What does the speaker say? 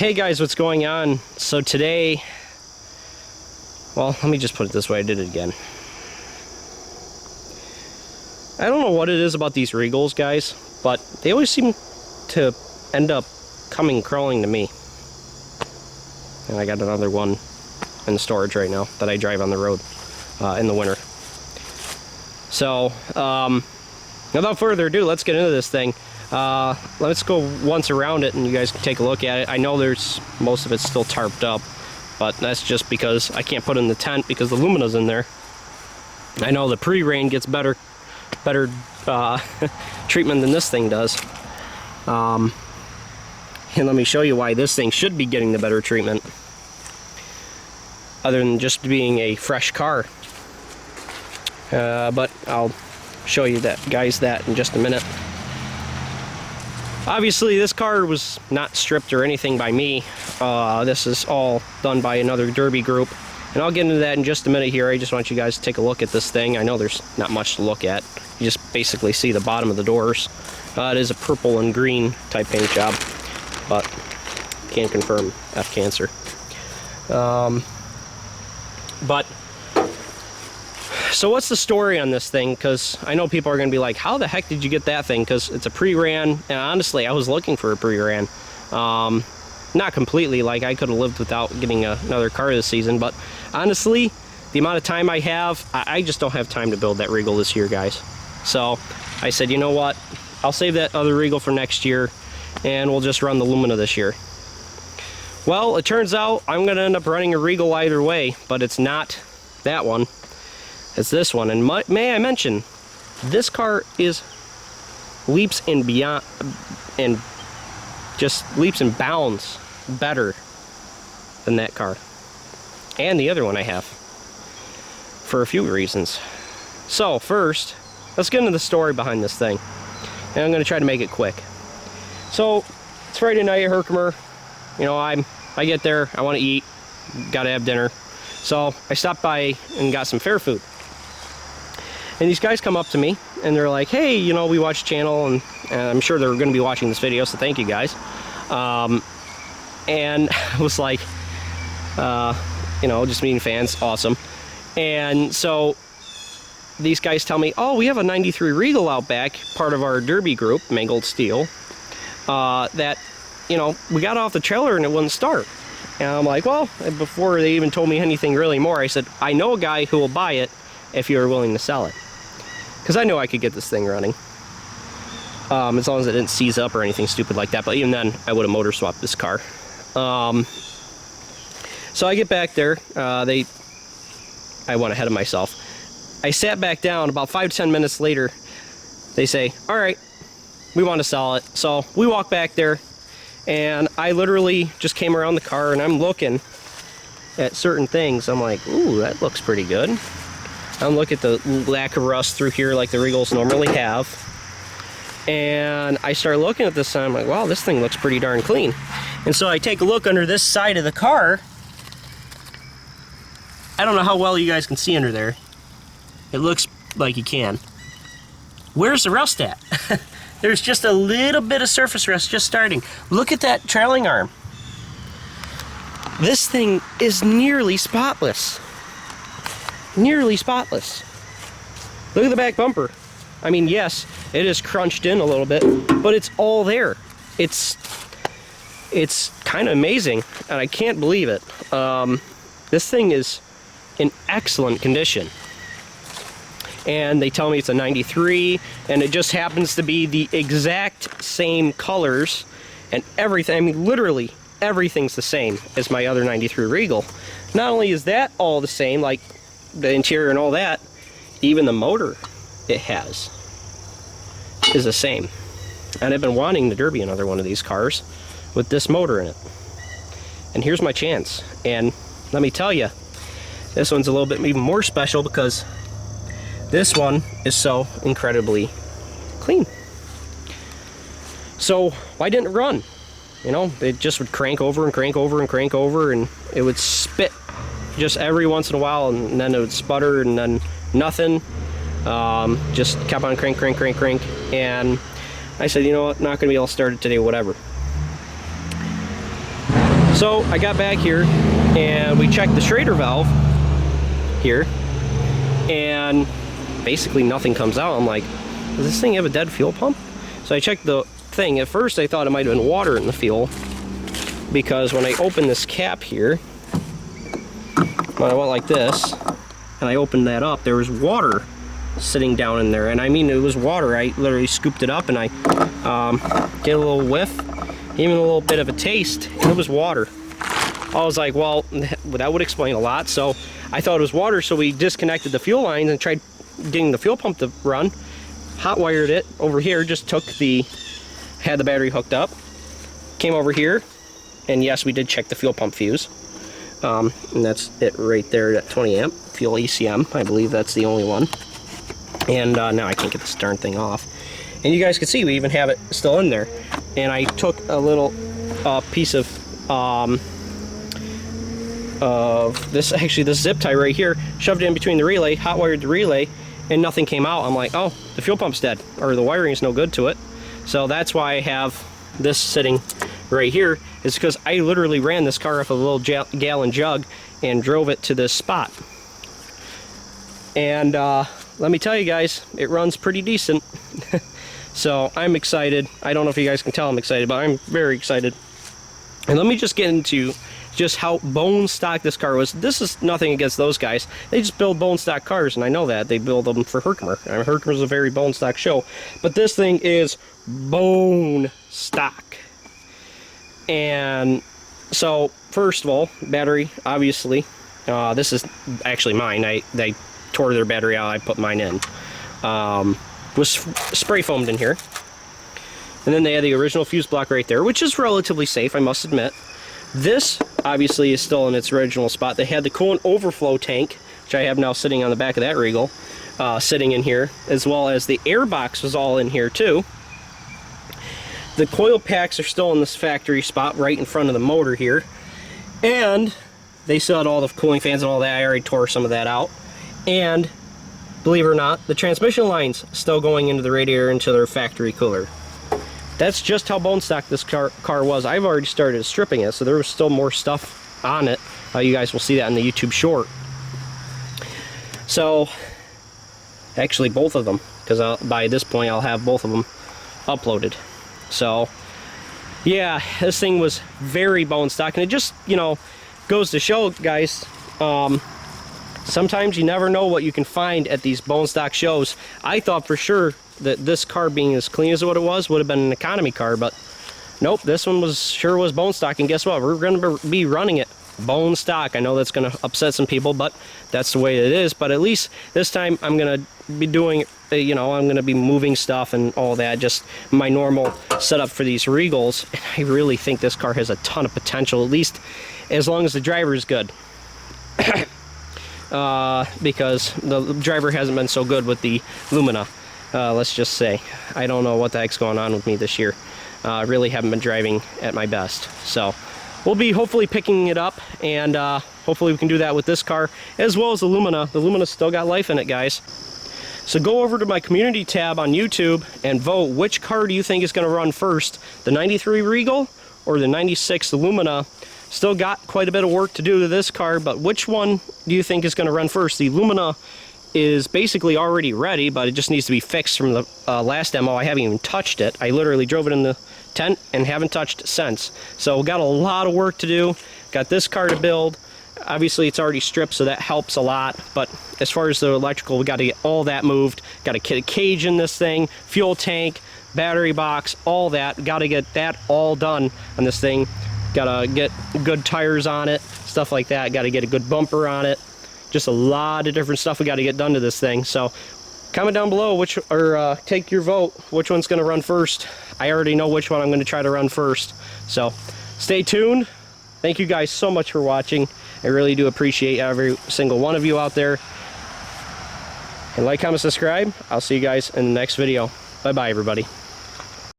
Hey guys, what's going on? So today, well, let me just put it this way, I did it again. I don't know what it is about these Regals, guys, but they always seem to end up coming crawling to me. And I got another one in storage right now that I drive on the road in the winter. So, without further ado, let's get into this thing. Let's go once around it and you guys can take a look at it. I know there's most of it's still tarped up, but that's just because I can't put it in the tent because the Lumina's in there. I know the pre-rain gets better treatment than this thing does. And let me show you why this thing should be getting the better treatment, other than just being a fresh car. But I'll show you that, guys, that in just a minute. Obviously, this car was not stripped or anything by me. This is all done by another derby group, and I'll get into that in just a minute here. I just want you guys to take a look at this thing. I know there's not much to look at. You just basically see the bottom of the doors. It is a purple and green type paint job, but can't confirm F cancer. So what's the story on this thing? Because I know people are going to be like, how the heck did you get that thing? Because it's a pre-ran, and honestly, I was looking for a pre-ran. Not completely, like I could have lived without getting another car this season, but honestly, the amount of time I have, I just don't have time to build that Regal this year, guys. So I said, you know what? I'll save that other Regal for next year, and we'll just run the Lumina this year. Well, it turns out I'm going to end up running a Regal either way, but it's not that one. It's this one. And may I mention, this car is leaps and beyond, and just leaps and bounds better than that car and the other one I have, for a few reasons. So first, let's get into the story behind this thing, and I'm going to try to make it quick. So it's Friday night at Herkimer. You know, I get there, I want to eat, gotta have dinner. So I stopped by and got some fair food. And these guys come up to me and they're like, hey, you know, we watch the channel, and I'm sure they're going to be watching this video, so thank you guys. And I was like, you know, just meeting fans, awesome. And so these guys tell me, oh, we have a 93 Regal out back, part of our derby group, Mangled Steel, that, you know, we got off the trailer and it wouldn't start. And I'm like, well, before they even told me anything really more, I said, I know a guy who will buy it if you're willing to sell it. Because I know I could get this thing running. As long as it didn't seize up or anything stupid like that. But even then, I would have motor swapped this car. So I get back there. I went ahead of myself. I sat back down. About 5 to 10 minutes later, they say, all right, we want to sell it. So we walk back there. And I literally just came around the car, and I'm looking at certain things. I'm like, ooh, that looks pretty good. I'm looking at the lack of rust through here like the Regals normally have. And I start looking at this and I'm like, wow, this thing looks pretty darn clean. And so I take a look under this side of the car. I don't know how well you guys can see under there. It looks like you can. Where's the rust at? There's just a little bit of surface rust just starting. Look at that trailing arm. This thing is nearly spotless. Nearly spotless. Look at the back bumper. I mean, yes, it is crunched in a little bit, but it's all there. It's kind of amazing, and I can't believe it. This thing is in excellent condition. And they tell me it's a 93, and it just happens to be the exact same colors and everything. I mean, literally everything's the same as my other 93 Regal. Not only is that all the same, like the interior and all that, even the motor it has is the same. And I've been wanting to derby another one of these cars with this motor in it. And here's my chance. And let me tell you, this one's a little bit even more special because this one is so incredibly clean. So why didn't it run? You know, it just would crank over and crank over and crank over, and it would spit just every once in a while, and then it would sputter, and then nothing. Just kept on crank, crank, crank, crank. And I said, you know what, not gonna be able to start it today, whatever. So I got back here and we checked the Schrader valve here, and basically nothing comes out. I'm like, does this thing have a dead fuel pump? So I checked the thing. At first I thought it might have been water in the fuel, because when I opened this cap here, when I went like this and I opened that up, there was water sitting down in there. And I mean, it was water. I literally scooped it up and I get a little whiff, even a little bit of a taste, and it was water. I was like, well, that would explain a lot. So I thought it was water, so we disconnected the fuel lines and tried getting the fuel pump to run. Hot wired it over here, just had the battery hooked up, came over here, and yes, we did check the fuel pump fuse. And that's it right there, that 20 amp fuel ECM. I believe that's the only one. And now I can't get this darn thing off. And you guys can see we even have it still in there. And I took a little piece of this zip tie right here, shoved it in between the relay, hot wired the relay, and nothing came out. I'm like, oh, the fuel pump's dead, or the wiring is no good to it. So that's why I have this sitting right here. It's because I literally ran this car off a little gallon jug and drove it to this spot. And let me tell you guys, it runs pretty decent. So I'm excited. I don't know if you guys can tell I'm excited, but I'm very excited. And let me just get into just how bone stock this car was. This is nothing against those guys. They just build bone stock cars, and I know that. They build them for Herkimer. Herkimer's a very bone stock show. But this thing is bone stock. And so, first of all, battery, obviously. This is actually mine. They tore their battery out. I put mine in. Was spray foamed in here. And then they had the original fuse block right there, which is relatively safe, I must admit. This, obviously, is still in its original spot. They had the coolant overflow tank, which I have now sitting on the back of that Regal, sitting in here, as well as the air box was all in here, too. The coil packs are still in this factory spot right in front of the motor here. And they still had all the cooling fans and all that. I already tore some of that out. And believe it or not, the transmission line's still going into the radiator into their factory cooler. That's just how bone stock this car was. I've already started stripping it, so there was still more stuff on it. You guys will see that in the YouTube short. So, actually both of them, because by this point I'll have both of them uploaded. So, yeah, this thing was very bone stock, and it just, you know, goes to show, guys, sometimes you never know what you can find at these bone stock shows. I thought for sure that this car, being as clean as what it was, would have been an economy car, but nope, this one sure was bone stock. And guess what? We're going to be running it bone stock. I know that's going to upset some people, but that's the way it is. But at least this time I'm going to be doing, you know, I'm going to be moving stuff and all that, just my normal setup for these Regals. And I really think this car has a ton of potential, at least as long as the driver is good. Because the driver hasn't been so good with the Lumina. Let's just say. I don't know what the heck's going on with me this year. Really haven't been driving at my best. So we'll be hopefully picking it up, and hopefully we can do that with this car as well as the Lumina. The Lumina's still got life in it, guys. So go over to my community tab on YouTube and vote which car do you think is going to run first, the 93 Regal or the 96 Lumina. Still got quite a bit of work to do to this car, but which one do you think is going to run first? The Lumina is basically already ready, but it just needs to be fixed from the last demo. I haven't even touched it. I literally drove it in the tent and haven't touched it since. So we got a lot of work to do. Got this car to build. Obviously it's already stripped, so that helps a lot, but as far as the electrical, we got to get all that moved. Got to get a cage in this thing, fuel tank, battery box, all that. Got to get that all done on this thing. Got to get good tires on it, stuff like that. Got to get a good bumper on it. Just a lot of different stuff we got to get done to this thing. So comment down below take your vote, which one's going to run first. I already know which one I'm going to try to run first. So stay tuned. Thank you guys so much for watching. I really do appreciate every single one of you out there. And like, comment, subscribe. I'll see you guys in the next video. Bye bye, everybody.